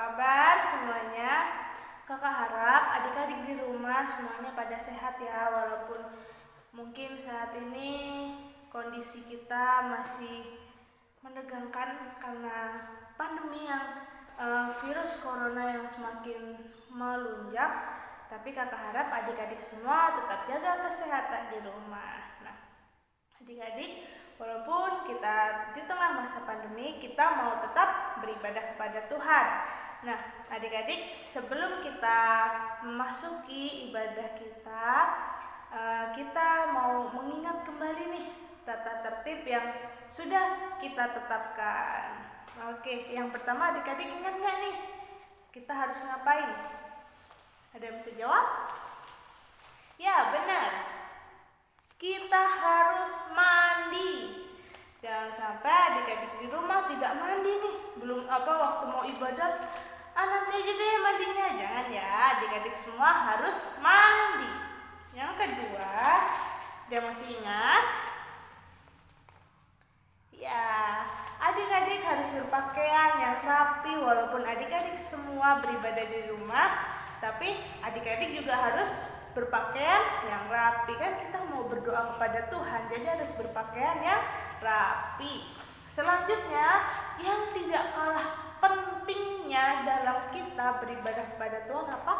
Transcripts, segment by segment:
kabar semuanya? Kakak harap adik-adik di rumah semuanya pada sehat ya, walaupun mungkin saat ini kondisi kita masih menegangkan karena pandemi yang virus corona yang semakin melunjak. Tapi kakak harap adik-adik semua tetap jaga kesehatan di rumah. Nah, adik-adik, walaupun kita di tengah masa pandemi, kita mau tetap beribadah kepada Tuhan. Nah, adik-adik, sebelum kita memasuki ibadah kita mau mengingat kembali nih tata tertib yang sudah kita tetapkan. Oke, yang pertama adik-adik ingat nggak nih? Kita harus ngapain? Ada yang bisa jawab? Ya, benar. Kita harus mandi. Jangan sampai adik-adik di rumah tidak mandi nih. Belum waktu mau ibadah, nanti aja deh mandinya. Jangan ya, adik-adik semua harus mandi. Yang kedua, dia masih ingat? Ya, adik-adik harus berpakaian yang rapi. Walaupun adik-adik semua beribadah di rumah, tapi adik-adik juga harus berpakaian yang rapi. Kan kita mau berdoa kepada Tuhan, jadi harus berpakaian yang rapi. Selanjutnya, yang tidak kalah pentingnya dalam kita beribadah kepada Tuhan apa?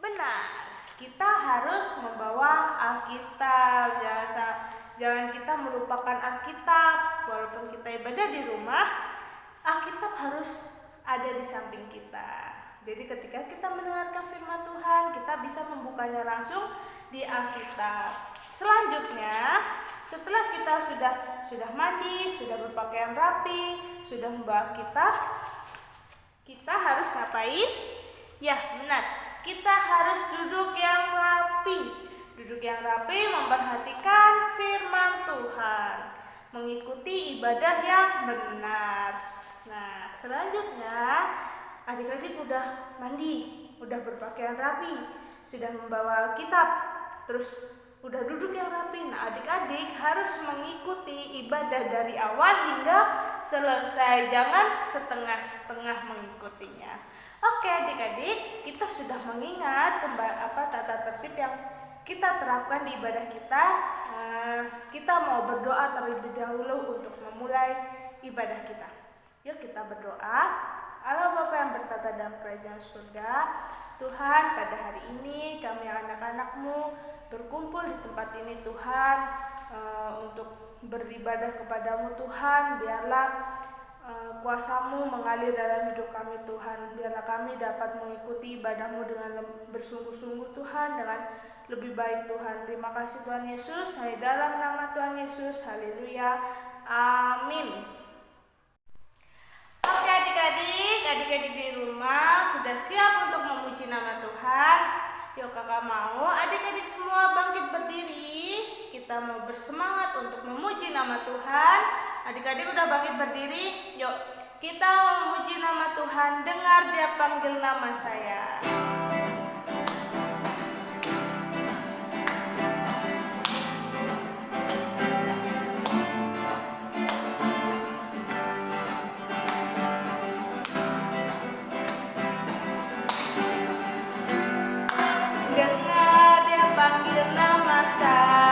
Benar, kita harus membawa Alkitab. Jangan kita melupakan Alkitab. Walaupun kita ibadah di rumah, Alkitab harus ada di samping kita. Jadi ketika kita mendengarkan firman Tuhan, kita bisa membukanya langsung di Alkitab. Selanjutnya, setelah kita sudah mandi, sudah berpakaian rapi, sudah membawa Alkitab, kita harus ngapain? Ya, benar. Kita harus duduk yang rapi. Duduk yang rapi memperhatikan firman Tuhan, mengikuti ibadah yang benar. Nah, selanjutnya adik-adik udah mandi, udah berpakaian rapi, sudah membawa Alkitab, terus udah duduk yang rapi. Nah, adik-adik harus mengikuti ibadah dari awal hingga selesai, jangan setengah-setengah mengikutinya. Oke adik-adik, kita sudah mengingat tata tertib yang kita terapkan di ibadah kita. Kita mau berdoa terlebih dahulu untuk memulai ibadah kita. Yuk kita berdoa. Allah Bapa yang bertata dalam kerajaan surga, Tuhan, pada hari ini kami anak-anak-Mu berkumpul di tempat ini Tuhan, untuk beribadah kepadamu Tuhan. Biarlah kuasa-Mu mengalir dalam hidup kami Tuhan. Biarlah kami dapat mengikuti ibadah-Mu dengan bersungguh-sungguh Tuhan, dengan lebih baik Tuhan. Terima kasih Tuhan Yesus. Hanya dalam nama Tuhan Yesus. Haleluya. Amin. Oke adik-adik di rumah sudah siap untuk memuji nama Tuhan? Yuk kakak mau adik-adik semua bangkit berdiri. Kita mau bersemangat untuk memuji nama Tuhan. Adik-adik udah bangkit berdiri? Yuk kita memuji nama Tuhan. Dengar Dia panggil nama saya. Dengar Dia panggil nama saya.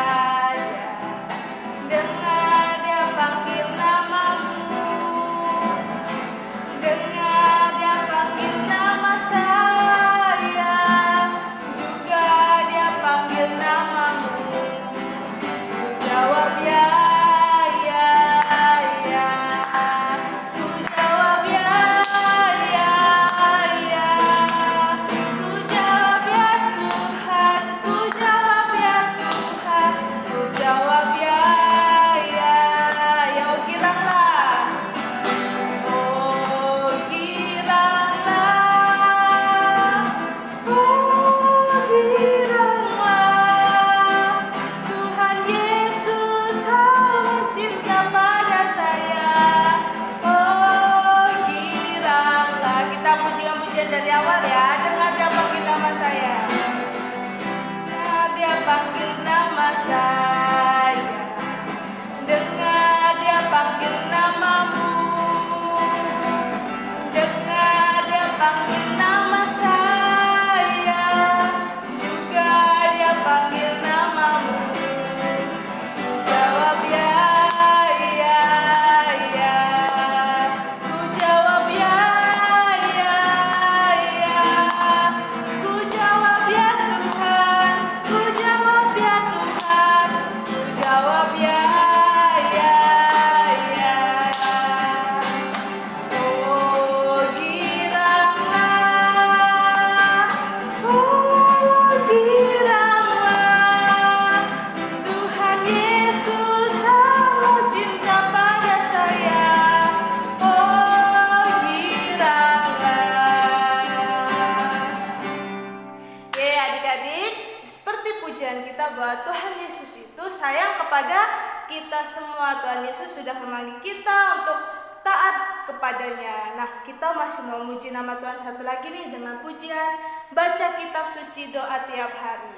kita semua, Tuhan Yesus sudah memanggil kita untuk taat kepadanya. Nah, kita masih mau memuji nama Tuhan satu lagi nih dengan pujian baca kitab suci, doa tiap hari.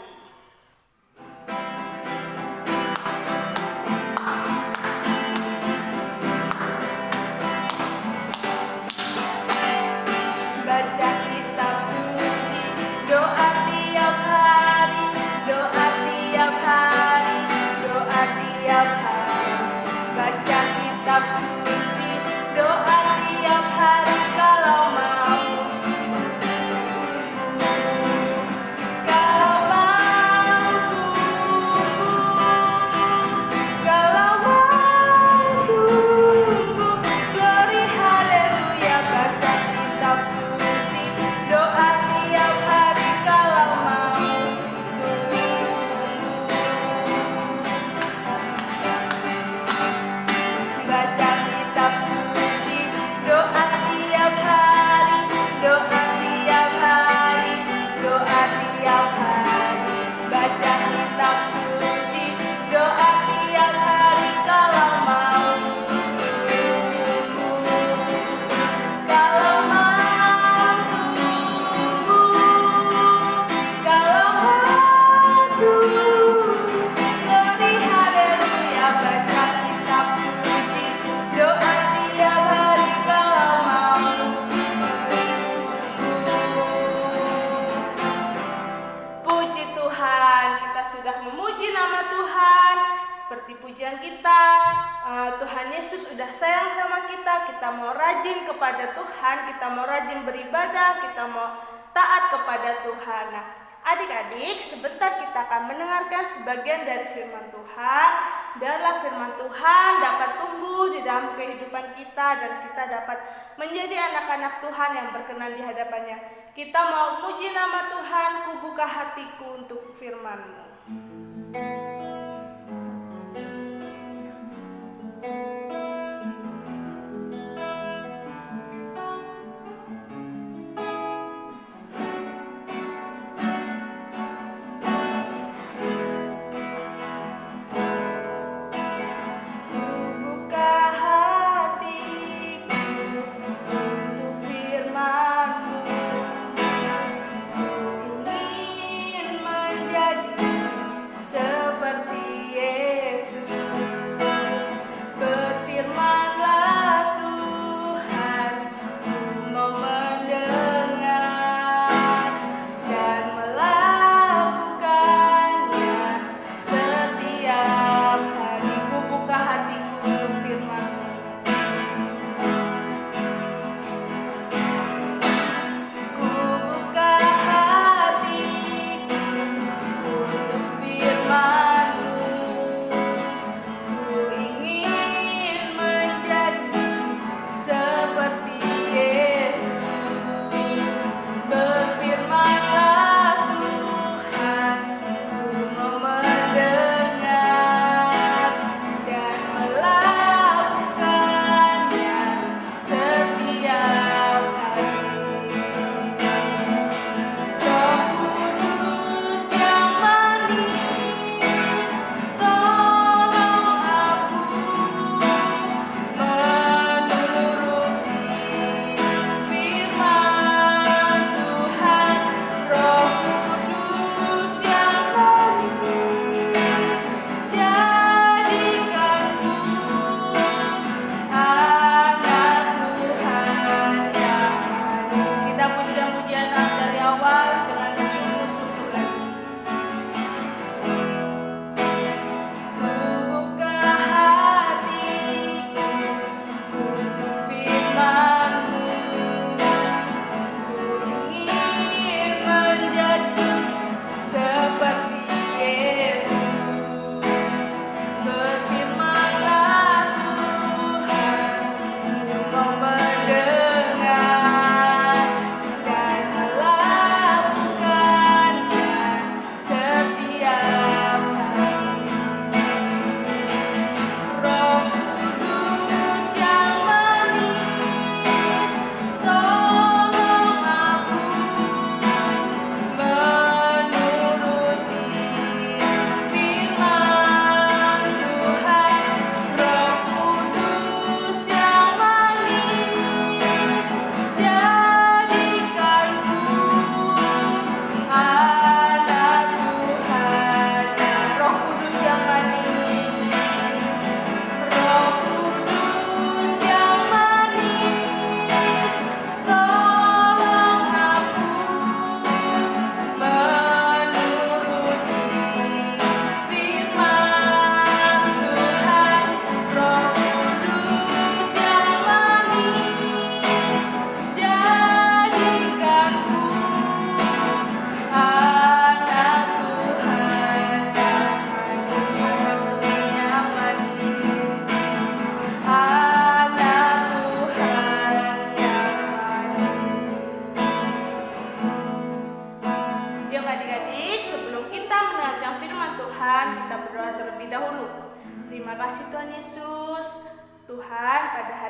Baca kitab suci, doa tiap hari, doa tiap hari, doa tiap hari. Baca kitab suci, doa tiap hari kalau mau. Kalau mau kalau mau glory haleluya. Baca kitab suci, doa tiap hari kalau mau baca kitab suci, doa tiap hari, doa tiap hari, doa tiap hari. Baca kitab suci, doa tiap hari kalau mau. Kalau mau kalau mau glory haleluya. Baca kitab suci, doa tiap hari kalau mau. Puji Tuhan, kita sudah memuji nama Tuhan. Seperti pujian kita, Tuhan Yesus sudah sayang sama kita. Kita mau rajin kepada Tuhan, kita mau rajin beribadah, kita mau taat kepada Tuhan. Nah, adik-adik, sebentar kita akan mendengarkan sebagian dari firman Tuhan. Biarlah firman Tuhan dapat tumbuh di dalam kehidupan kita dan kita dapat menjadi anak-anak Tuhan yang berkenan di hadapannya. Kita mau muji nama Tuhan, ku buka hatiku untuk firman-Mu. Buka hatiku untuk firman-Mu. Ingin menjadi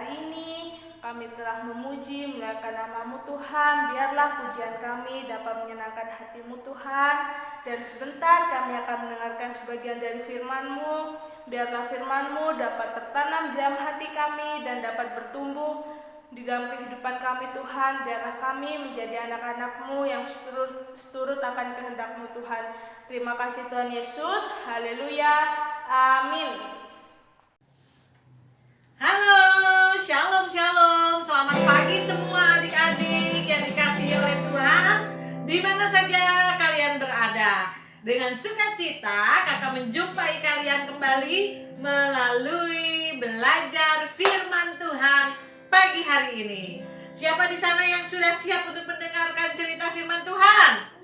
hari ini kami telah memuji, memuliakan nama-Mu Tuhan. Biarlah pujian kami dapat menyenangkan hati-Mu Tuhan. Dan sebentar kami akan mendengarkan sebagian dari firman-Mu. Biarlah firman-Mu dapat tertanam di dalam hati kami dan dapat bertumbuh di dalam kehidupan kami Tuhan. Biarlah kami menjadi anak-anak-Mu yang seturut akan kehendak-Mu Tuhan. Terima kasih Tuhan Yesus. Haleluya. Amin. Halo, shalom shalom. Selamat pagi semua adik-adik yang dikasihi oleh Tuhan, di mana saja kalian berada. Dengan sukacita kakak menjumpai kalian kembali melalui belajar firman Tuhan pagi hari ini. Siapa di sana yang sudah siap untuk mendengarkan cerita firman Tuhan?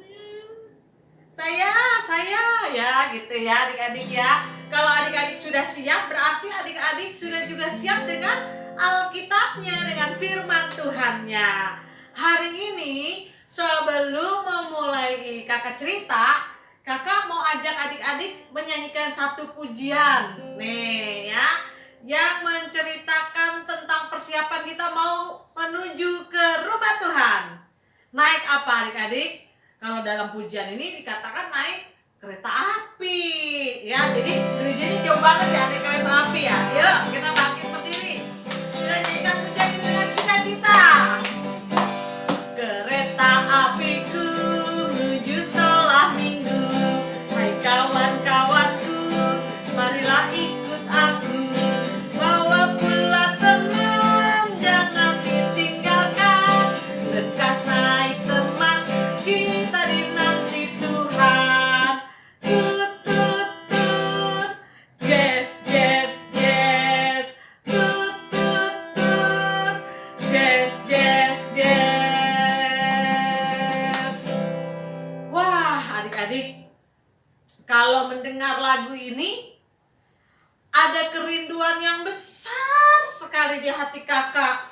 Saya ya gitu ya adik-adik ya. Kalau adik-adik sudah siap, berarti adik-adik sudah juga siap dengan Alkitabnya, dengan firman Tuhannya. Hari ini sebelum memulai kakak cerita, kakak mau ajak adik-adik menyanyikan satu pujian nih ya, yang menceritakan tentang persiapan kita mau menuju ke rumah Tuhan. Naik apa adik-adik? Kalau dalam pujian ini dikatakan naik kereta api ya. Jadi gerejanya jauh banget ya, naik kereta api ya. Yuk kita bangkit berdiri, kita nyanyikan pujian ini dengan sukacita. Kereta apiku menuju sekolah minggu, hai kawan-kawanku, marilah ikut aku. Bawa pula teman, jangan ditinggalkan. Lekas naik teman, kita dinanti Tuhan. Tut tut tut, jazz jazz jazz. Tut tut tut, jazz jazz jazz. Wah adik-adik, kalau mendengar lagu ini ada kerinduan yang besar sekali di hati kakak.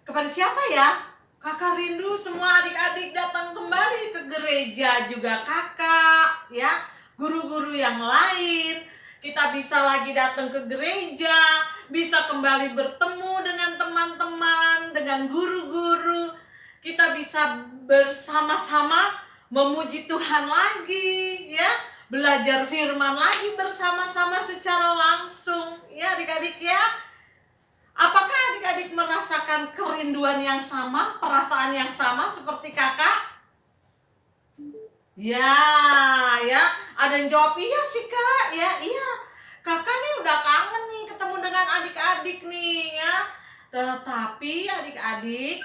Kepada siapa ya? Kakak rindu semua adik-adik datang kembali ke gereja, juga kakak ya, guru-guru yang lain. Kita bisa lagi datang ke gereja, bisa kembali bertemu dengan teman-teman, dengan guru-guru. Kita bisa bersama-sama memuji Tuhan lagi ya, belajar firman lagi bersama-sama secara langsung ya adik-adik ya. Apakah adik-adik merasakan kerinduan yang sama, perasaan yang sama seperti kakak? Ya, ada yang jawab iya sih kak, ya iya. Kakak nih udah kangen nih ketemu dengan adik-adik nih ya. Tetapi adik-adik,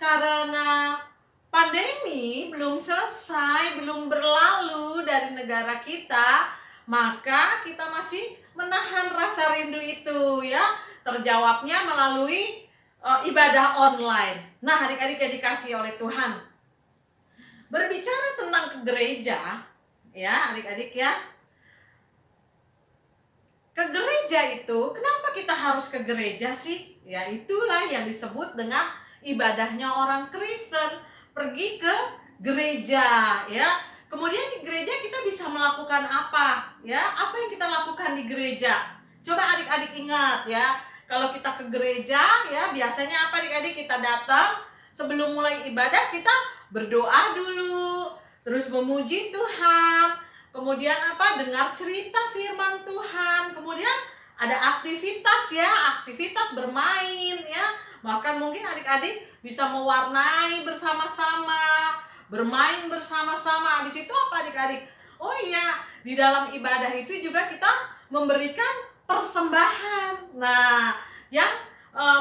karena pandemi belum selesai, belum berlalu dari negara kita, maka kita masih menahan rasa rindu itu ya. Terjawabnya melalui ibadah online. Nah adik-adik yang dikasihi oleh Tuhan, berbicara tentang ke gereja ya adik-adik ya. Ke gereja itu, kenapa kita harus ke gereja sih? Ya itulah yang disebut dengan ibadahnya orang Kristen. Pergi ke gereja ya. Kemudian di gereja kita bisa melakukan apa ya? Apa yang kita lakukan di gereja? Coba adik-adik ingat ya. Kalau kita ke gereja ya, biasanya apa adik-adik? Kita datang, sebelum mulai ibadah kita berdoa dulu, terus memuji Tuhan. Kemudian apa? Dengar cerita firman Tuhan. Kemudian ada aktivitas ya, aktivitas bermain ya. Bahkan mungkin adik-adik bisa mewarnai bersama-sama, bermain bersama-sama. Habis itu apa adik-adik? Oh iya, di dalam ibadah itu juga kita memberikan persembahan. Nah, yang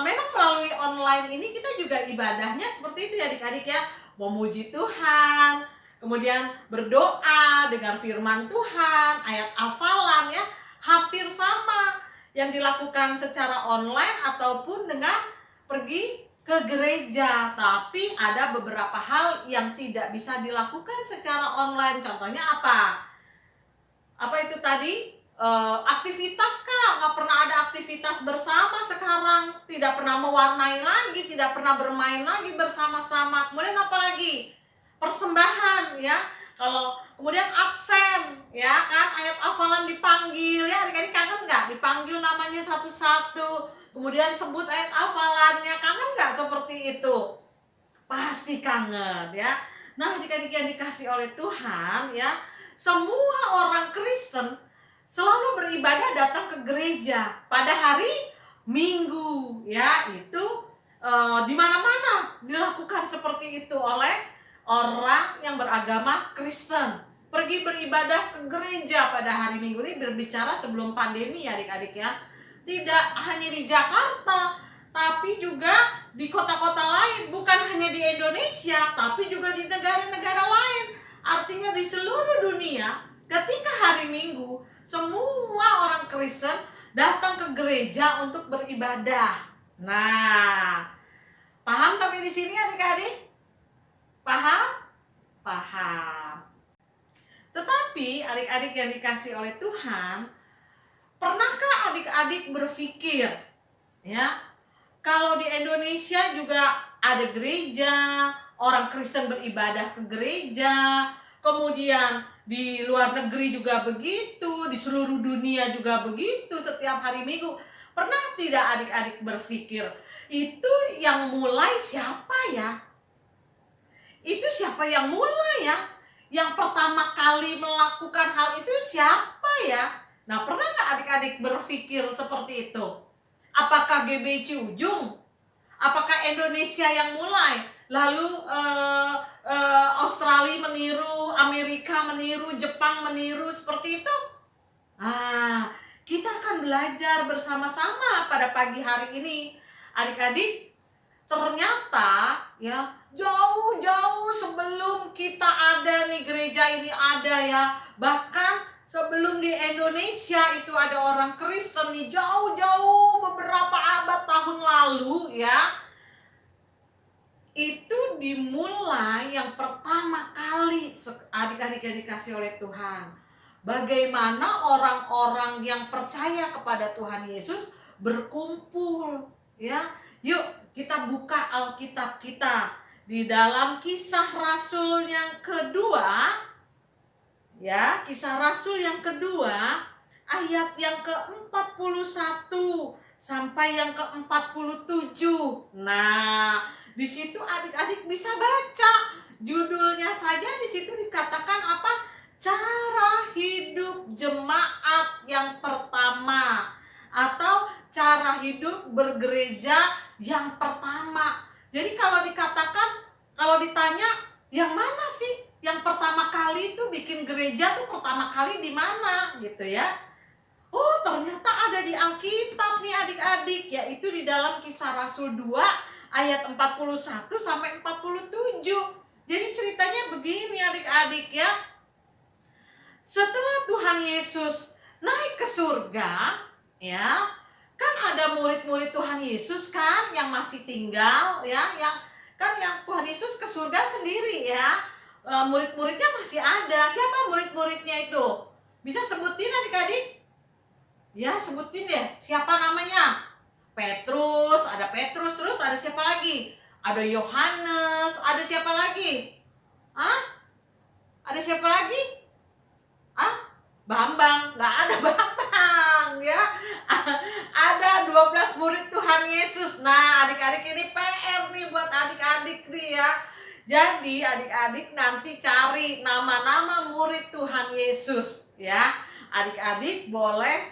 memang melalui online ini kita juga ibadahnya seperti itu ya adik-adik ya. Memuji Tuhan, kemudian berdoa, dengar firman Tuhan, ayat hafalan ya. Hampir sama yang dilakukan secara online ataupun dengan pergi ke gereja. Tapi ada beberapa hal yang tidak bisa dilakukan secara online. Contohnya apa? Apa itu tadi? Aktivitas kah? Nggak pernah ada aktivitas bersama sekarang. Tidak pernah mewarnai lagi, tidak pernah bermain lagi bersama-sama. Kemudian apa lagi? Persembahan ya. Kalau kemudian absen, ya kan, ayat hafalan dipanggil, ya adik-adik kangen nggak? Dipanggil namanya satu-satu, kemudian sebut ayat hafalannya, kangen nggak seperti itu? Pasti kangen, ya. Nah, adik-adik yang dikasih oleh Tuhan, ya, semua orang Kristen selalu beribadah datang ke gereja pada hari Minggu, ya. Itu di mana-mana dilakukan seperti itu oleh orang yang beragama Kristen. Pergi beribadah ke gereja pada hari Minggu. Ini berbicara sebelum pandemi, ya adik-adik, ya. Tidak hanya di Jakarta, tapi juga di kota-kota lain. Bukan hanya di Indonesia, tapi juga di negara-negara lain. Artinya di seluruh dunia, ketika hari Minggu, semua orang Kristen datang ke gereja untuk beribadah. Nah, paham sampai di sini adik-adik? Paham? Paham. Tetapi adik-adik yang dikasih oleh Tuhan, pernahkah adik-adik berpikir, ya, kalau di Indonesia juga ada gereja, orang Kristen beribadah ke gereja, kemudian di luar negeri juga begitu, di seluruh dunia juga begitu, setiap hari Minggu. Pernah tidak adik-adik berpikir, itu yang mulai siapa ya? Itu siapa yang mulai ya? Yang pertama kali melakukan hal itu siapa ya? Nah, pernah nggak adik-adik berpikir seperti itu? Apakah GBC Ujung? Apakah Indonesia yang mulai? Lalu Australia meniru, Amerika meniru, Jepang meniru, seperti itu? Kita akan belajar bersama-sama pada pagi hari ini. Adik-adik, ternyata ya jauh-jauh sebelum kita ada nih, gereja ini ada ya, bahkan sebelum di Indonesia itu ada orang Kristen nih, jauh-jauh beberapa abad tahun lalu ya, itu dimulai yang pertama kali adik-adik yang dikasih oleh Tuhan. Bagaimana orang-orang yang percaya kepada Tuhan Yesus berkumpul, ya. Yuk kita buka Alkitab kita di dalam Kisah Rasul yang kedua, ya, Kisah Rasul yang kedua, ayat yang ke-41 sampai yang ke-47. Nah, di situ adik-adik bisa baca judulnya saja, di situ dikatakan apa? Cara hidup jemaat yang pertama, atau cara hidup bergereja yang pertama. Jadi kalau dikatakan, kalau ditanya yang mana sih yang pertama kali itu bikin gereja tuh pertama kali di mana gitu ya? Oh, ternyata ada di Alkitab nih adik-adik, yaitu di dalam Kisah Rasul 2 ayat 41 sampai 47. Jadi ceritanya begini adik-adik ya. Setelah Tuhan Yesus naik ke surga, ya, kan ada murid-murid Tuhan Yesus kan yang masih tinggal ya, yang Tuhan Yesus ke surga sendiri ya. Murid-muridnya masih ada. Siapa murid-muridnya itu? Bisa sebutin adik-adik? Ya, sebutin deh. Siapa namanya? Petrus, ada Petrus, terus ada siapa lagi? Ada Yohanes, ada siapa lagi? Ada siapa lagi? Bambang, nggak ada Bambang ya. Ada 12 murid Tuhan Yesus. Nah, adik-adik ini PR nih buat adik-adik nih ya. Jadi adik-adik nanti cari nama-nama murid Tuhan Yesus ya. Adik-adik boleh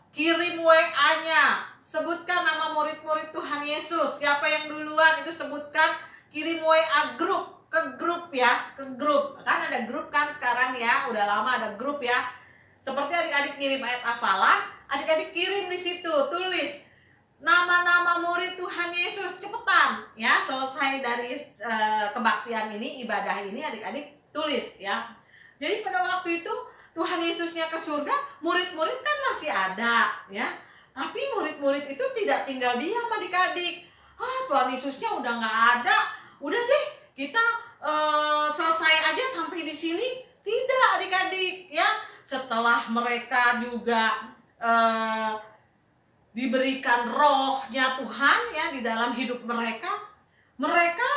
kirim WA-nya. Sebutkan nama murid-murid Tuhan Yesus. Siapa yang duluan itu sebutkan, kirim WA grup. Ke grup ya, ke grup. Kan ada grup kan sekarang ya, udah lama ada grup ya. Seperti adik-adik kirim ayat hafalan, adik-adik kirim di situ, tulis nama-nama murid Tuhan Yesus, cepetan ya. Selesai dari kebaktian ini, ibadah ini, adik-adik tulis ya. Jadi pada waktu itu Tuhan Yesusnya ke surga, murid-murid kan masih ada ya. Tapi murid-murid itu tidak tinggal diam adik-adik. Tuhan Yesusnya udah nggak ada, udah deh kita selesai aja sampai di sini. Tidak adik-adik ya. Setelah mereka juga diberikan rohnya Tuhan ya di dalam hidup mereka, mereka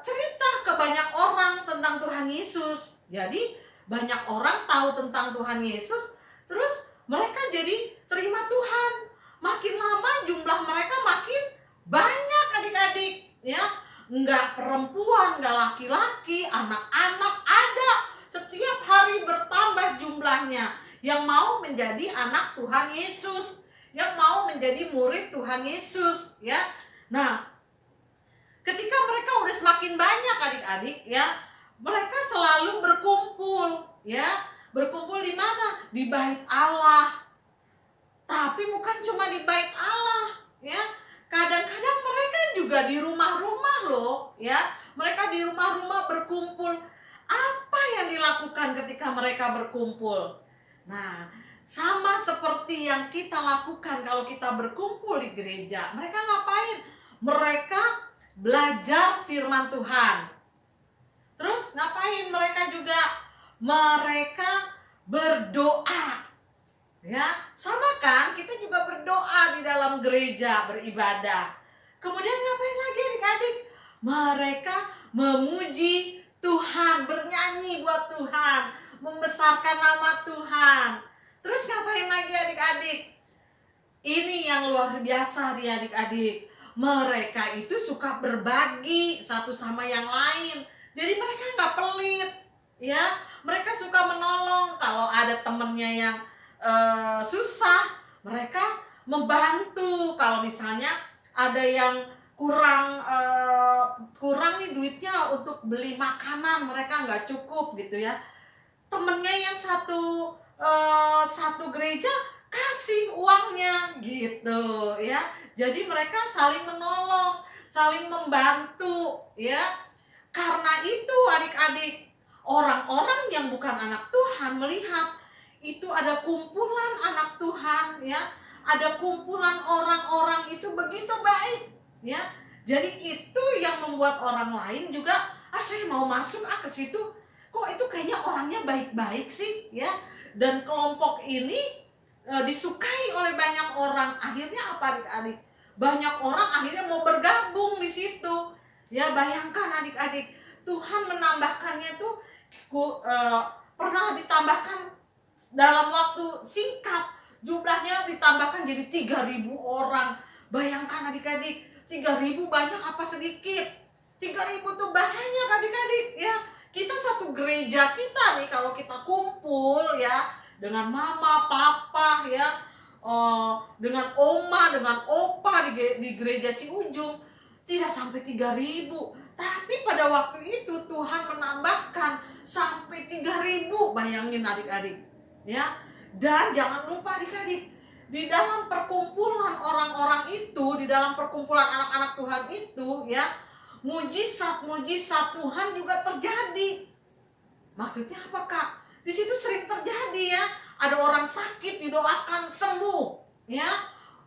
cerita ke banyak orang tentang Tuhan Yesus. Jadi banyak orang tahu tentang Tuhan Yesus, terus mereka jadi terima Tuhan. Makin lama jumlah mereka makin banyak adik-adik, ya. Enggak perempuan, enggak laki-laki, anak-anak ada. Setiap hari bertambah jumlahnya yang mau menjadi anak Tuhan Yesus, yang mau menjadi murid Tuhan Yesus, ya. Nah, ketika mereka udah semakin banyak adik-adik, ya, mereka selalu berkumpul, ya. Berkumpul di mana? Di bait Allah. Tapi bukan cuma di bait Allah, ya. Kadang-kadang mereka juga di rumah-rumah loh, ya. Mereka di rumah-rumah berkumpul. Apa yang dilakukan ketika mereka berkumpul? Nah, sama seperti yang kita lakukan kalau kita berkumpul di gereja. Mereka ngapain? Mereka belajar firman Tuhan. Terus ngapain mereka juga? Mereka berdoa. Ya, sama kan? Kita juga berdoa di dalam gereja, beribadah. Kemudian ngapain lagi adik-adik? Mereka memuji Tuhan, bernyanyi buat Tuhan, membesarkan nama Tuhan. Terus ngapain lagi adik-adik? Ini yang luar biasa di adik-adik. Mereka itu suka berbagi satu sama yang lain. Jadi mereka nggak pelit, ya. Mereka suka menolong kalau ada temennya yang susah. Mereka membantu kalau misalnya ada yang kurang nih duitnya untuk beli makanan, mereka nggak cukup gitu ya. Temennya yang satu gereja kasih uangnya gitu ya. Jadi mereka saling menolong, saling membantu ya. Karena itu adik-adik, orang-orang yang bukan anak Tuhan melihat itu ada kumpulan anak Tuhan ya, ada kumpulan orang-orang itu begitu baik ya. Jadi itu yang membuat orang lain juga, saya mau masuk ke situ. Kok itu kayaknya orangnya baik-baik sih ya. Dan kelompok ini disukai oleh banyak orang. Akhirnya apa adik-adik? Banyak orang akhirnya mau bergabung di situ. Ya, bayangkan adik-adik, Tuhan menambahkannya tuh pernah ditambahkan dalam waktu singkat, jumlahnya ditambahkan jadi 3.000 orang. Bayangkan adik-adik, 3.000 banyak apa sedikit? 3.000 tuh banyak adik-adik ya. Kita satu gereja kita nih, kalau kita kumpul ya, dengan mama, papa ya, dengan oma, dengan opa di gereja Ciujung, tidak sampai 3.000. Tapi pada waktu itu Tuhan menambahkan sampai 3.000. Bayangin adik-adik ya. Dan jangan lupa adik-adik, di dalam perkumpulan orang-orang itu, di dalam perkumpulan anak-anak Tuhan itu ya, mujizat Tuhan juga terjadi. Maksudnya apa Kak? Di situ sering terjadi ya. Ada orang sakit didoakan sembuh ya.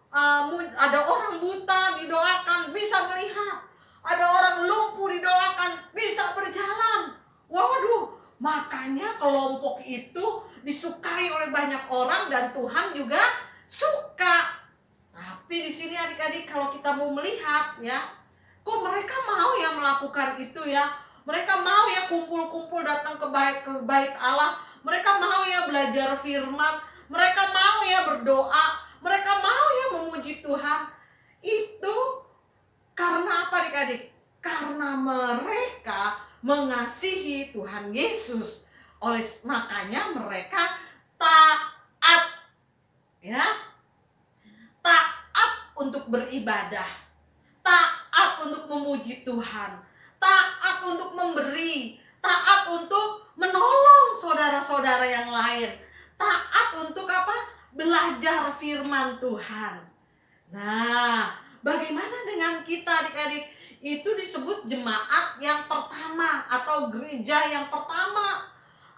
Ada orang buta didoakan bisa melihat. Ada orang lumpuh didoakan bisa berjalan. Waduh, makanya kelompok itu disukai oleh banyak orang dan Tuhan juga suka. Tapi di sini adik-adik, kalau kita mau melihat ya, kok mereka mau ya melakukan itu ya. Mereka mau ya kumpul-kumpul datang ke bait Allah. Mereka mau ya belajar firman. Mereka mau ya berdoa. Mereka mau ya memuji Tuhan. Itu karena apa adik-adik? Karena mereka mengasihi Tuhan Yesus. Makanya mereka taat. Ya. Taat untuk beribadah. Taat untuk memuji Tuhan. Taat untuk memberi. Taat untuk menolong saudara-saudara yang lain. Taat untuk apa? Belajar firman Tuhan. Nah, bagaimana dengan kita adik-adik? Itu disebut jemaat yang pertama atau gereja yang pertama.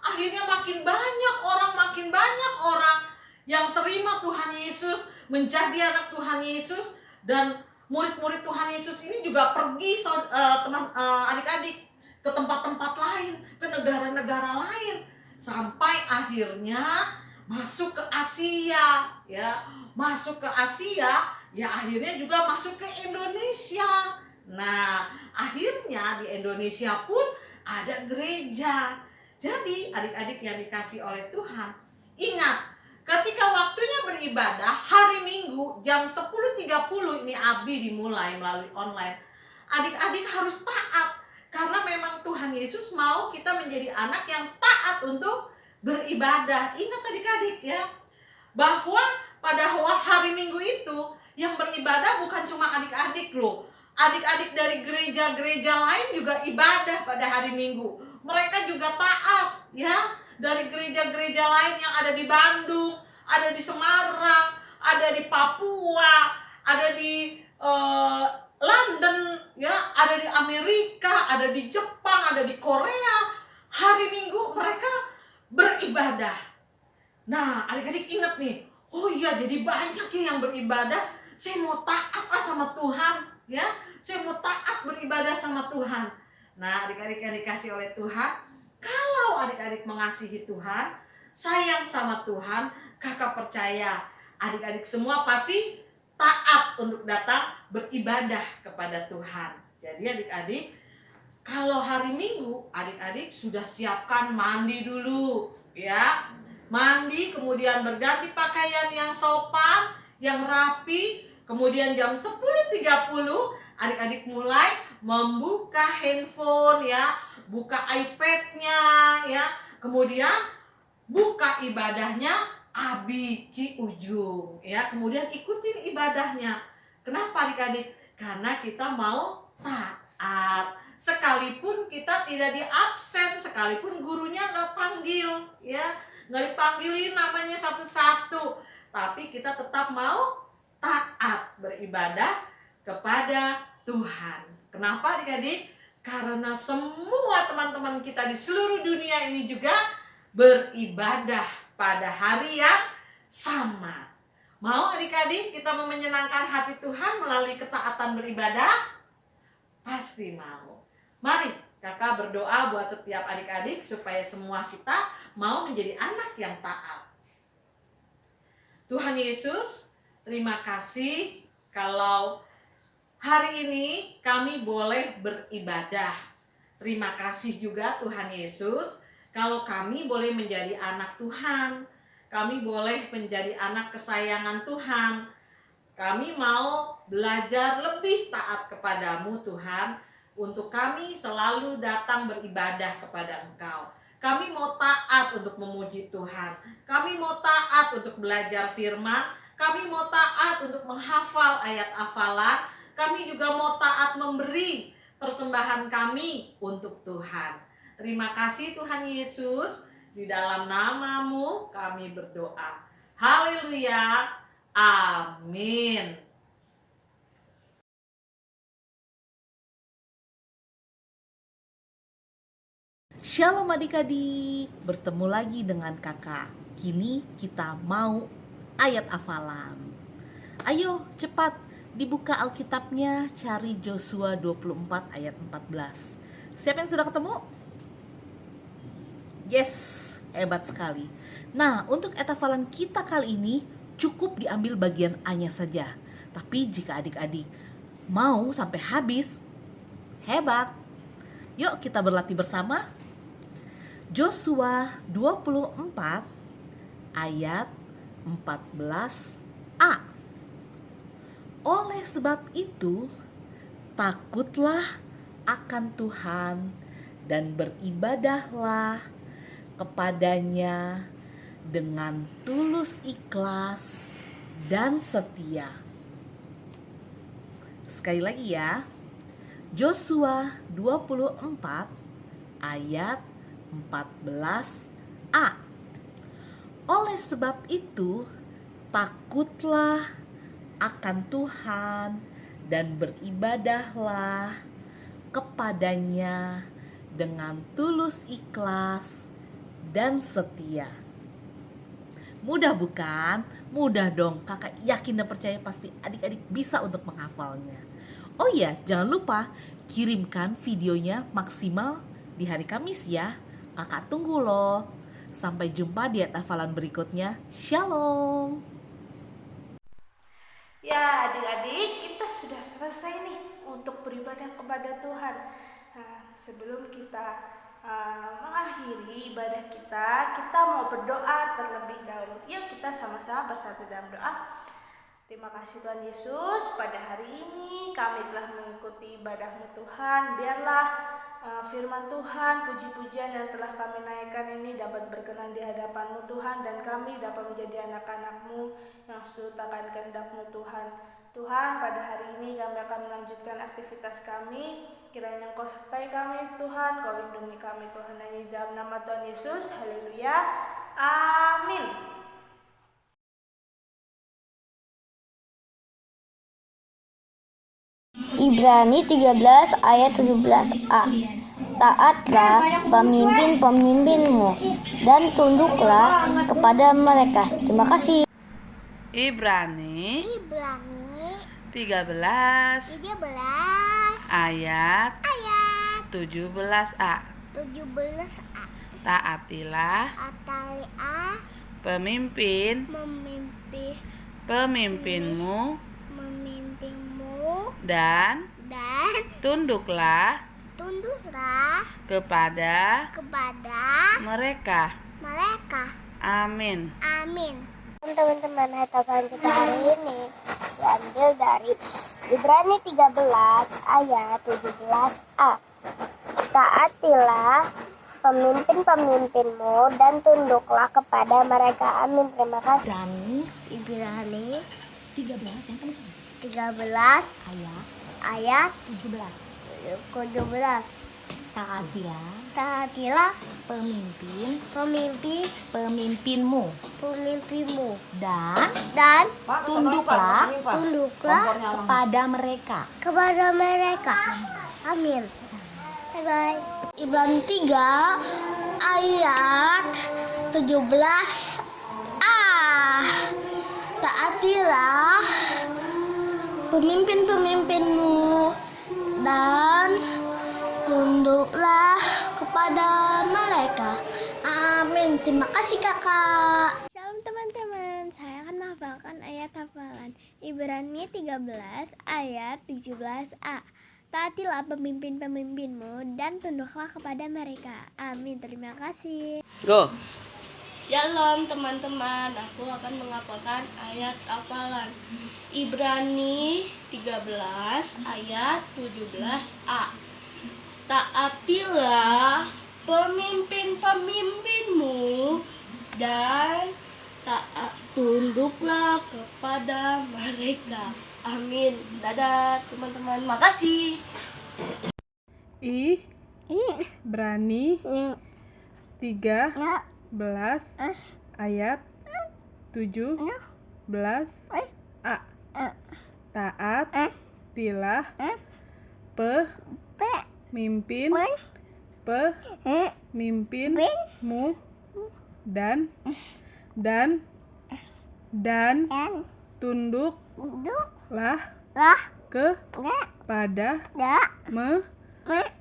Akhirnya makin banyak orang yang terima Tuhan Yesus, menjadi anak Tuhan Yesus. Dan murid-murid Tuhan Yesus ini juga pergi adik-adik ke tempat-tempat lain, ke negara-negara lain, sampai akhirnya masuk ke Asia ya. Masuk ke Asia ya, akhirnya juga masuk ke Indonesia Nah, akhirnya di Indonesia pun ada gereja. Jadi adik-adik yang dikasih oleh Tuhan, ingat, ketika waktunya beribadah hari Minggu jam 10.30 ini Abi dimulai melalui online. Adik-adik harus taat karena memang Tuhan Yesus mau kita menjadi anak yang taat untuk beribadah. Ingat adik-adik ya, bahwa pada hari Minggu itu yang beribadah bukan cuma adik-adik loh. Adik-adik dari gereja-gereja lain juga ibadah pada hari Minggu. Mereka juga taat ya. Dari gereja-gereja lain yang ada di Bandung, ada di Semarang, ada di Papua, ada di London ya, ada di Amerika, ada di Jepang, ada di Korea. Hari Minggu mereka beribadah. Nah, adik-adik ingat nih, oh iya, jadi banyak ya yang beribadah. Saya mau taat sama Tuhan ya, saya mau taat beribadah sama Tuhan. Nah, adik-adik yang dikasih oleh Tuhan, kalau adik-adik mengasihi Tuhan, sayang sama Tuhan, kakak percaya adik-adik semua pasti taat untuk datang beribadah kepada Tuhan. Jadi adik-adik, kalau hari Minggu, adik-adik sudah siapkan mandi dulu ya. Mandi, kemudian berganti pakaian yang sopan, yang rapi. Kemudian jam 10.30 adik-adik mulai membuka handphone ya, buka iPad-nya ya. Kemudian buka ibadahnya Abi Ciujung ya. Kemudian ikutin ibadahnya. Kenapa adik-adik? Karena kita mau taat. Sekalipun kita tidak di absen, sekalipun gurunya nggak panggil ya, nggak dipanggilin namanya satu-satu, tapi kita tetap mau taat beribadah kepada Tuhan. Kenapa adik-adik? Karena semua teman-teman kita di seluruh dunia ini juga beribadah pada hari yang sama. Mau adik-adik kita menyenangkan hati Tuhan melalui ketaatan beribadah? Pasti mau. Mari kakak berdoa buat setiap adik-adik supaya semua kita mau menjadi anak yang taat. Tuhan Yesus, terima kasih kalau hari ini kami boleh beribadah. Terima kasih juga Tuhan Yesus kalau kami boleh menjadi anak Tuhan. Kami boleh menjadi anak kesayangan Tuhan. Kami mau belajar lebih taat kepadamu Tuhan, untuk kami selalu datang beribadah kepada Engkau. Kami mau taat untuk memuji Tuhan. Kami mau taat untuk belajar firman. Kami mau taat untuk menghafal ayat hafalan. Kami juga mau taat memberi persembahan kami untuk Tuhan. Terima kasih Tuhan Yesus. Di dalam nama-Mu kami berdoa. Haleluya. Amin. Shalom adik-adik, bertemu lagi dengan kakak. Kini kita mau ayat hafalan. Ayo cepat dibuka Alkitabnya, cari Joshua 24 ayat 14. Siapa yang sudah ketemu? Yes, hebat sekali. Nah, untuk ayat hafalan kita kali ini cukup diambil bagian A-nya saja. Tapi jika adik-adik mau sampai habis, hebat. Yuk kita berlatih bersama. Joshua 24 ayat 14a. Oleh sebab itu, takutlah akan Tuhan dan beribadahlah kepadanya dengan tulus ikhlas dan setia. Sekali lagi ya. Joshua 24 ayat 14a. Oleh sebab itu, takutlah akan Tuhan dan beribadahlah kepadanya dengan tulus ikhlas dan setia. Mudah bukan? Mudah dong. Kakak yakin dan percaya pasti adik-adik bisa untuk menghafalnya. Oh iya, jangan lupa kirimkan videonya maksimal di hari Kamis ya. Kakak tunggu loh. Sampai jumpa di ayat hafalan berikutnya. Shalom. Ya adik-adik, kita sudah selesai nih untuk beribadah kepada Tuhan. Nah, sebelum kita mengakhiri ibadah kita mau berdoa terlebih dahulu. Yuk kita sama-sama bersatu dalam doa. Terima kasih Tuhan Yesus, pada hari ini kami telah mengikuti ibadah-Mu Tuhan. Biarlah firman Tuhan, puji-pujian yang telah kami naikkan ini dapat berkenan di hadapan-Mu Tuhan, dan kami dapat menjadi anak-anak-Mu yang seturut akan kehendak-Mu Tuhan. Tuhan, pada hari ini kami akan melanjutkan aktivitas kami. Kiranya Engkau sertai kami Tuhan, Kau lindungi kami Tuhan, hanya di dalam nama Tuhan Yesus. Haleluya. Amin. Ibrani 13 ayat 17a. Taatlah pemimpin-pemimpinmu dan tunduklah kepada mereka. Terima kasih. Ibrani 13 ayat 17a. Taatilah pemimpinmu dan tunduklah kepada mereka. Amin. Teman-teman, hatapan kita hari ini diambil dari Ibrani 13 ayat 17a. Taatilah pemimpin-pemimpinmu dan tunduklah kepada mereka. Amin. Terima kasih. Ibrani 13 ayat 17. Taatilah pemimpinmu dan tunduklah kepada mereka. Amin. Bye bye. Ibrani 3 ayat 17a. Taatilah pemimpin-pemimpinmu dan tunduklah kepada mereka. Amin. Terima kasih kakak. Shalom teman-teman, saya akan menghafalkan ayat hafalan Ibrani 13 ayat 17a. Taatilah pemimpin-pemimpinmu dan tunduklah kepada mereka. Amin. Terima kasih. Go. Shalom teman-teman, aku akan menghafalkan ayat hafalan Ibrani 13 ayat 17a. Taatilah pemimpin-pemimpinmu dan tunduklah kepada mereka. Amin. Dadah teman-teman, makasih. Ibrani 13 ayat 17a. Taatilah pemimpinmu dan tunduklah kepada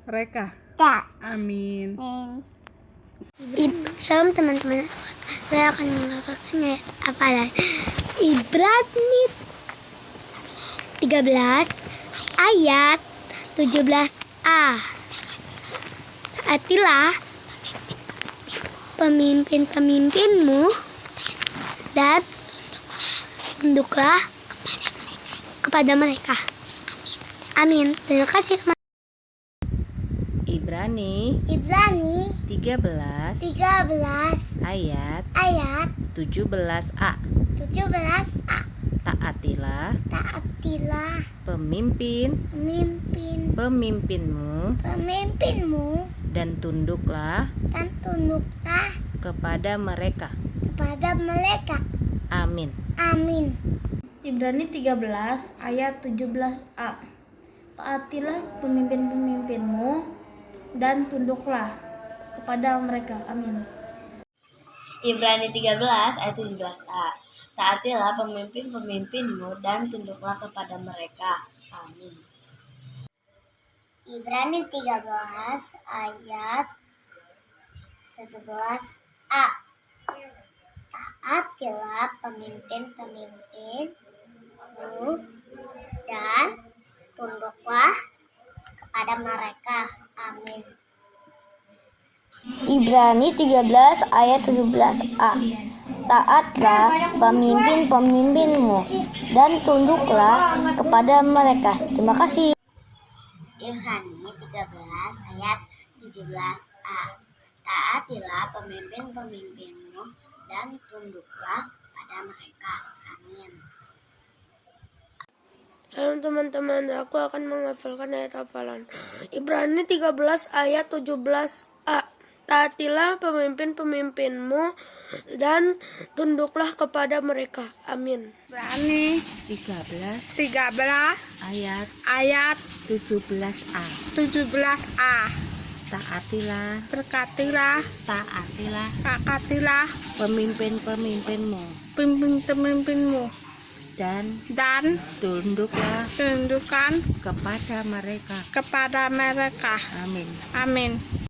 mereka. Amin. Shalom teman-teman, saya akan menghafalkan hafalan Ibrani 13 ayat 17a. Taatilah pemimpin-pemimpinmu dan tunduklah kepada mereka. Amin. Terima kasih teman. Ibrani 13 ayat 17a. Taatilah pemimpinmu dan tunduklah kepada mereka. Amin. Ibrani 13 ayat 17a. Taatilah pemimpin-pemimpinmu dan tunduklah kepada mereka. Amin. Ibrani 13 ayat 17a. Taatilah pemimpin-pemimpinmu dan tunduklah kepada mereka. Amin. Ibrani 13 ayat 17a. Taatilah pemimpin-pemimpinmu dan Ibrani 13 ayat 17a. Taatlah pemimpin-pemimpinmu dan tunduklah kepada mereka. Terima kasih. Ibrani 13 ayat 17a. Taatilah pemimpin-pemimpinmu dan tunduklah pada mereka. Amin. Halo teman-teman, aku akan menghafalkan ayat hafalan. Ibrani 13 ayat 17a. Taatilah pemimpin-pemimpinmu dan tunduklah kepada mereka. Amin. Ibrani 13 ayat 17a. 17a. Taatilah Taatilah pemimpin-pemimpinmu pemimpin-pemimpinmu dan dan tunduklah tundukkan kepada mereka. kepada mereka. Amin. Amin.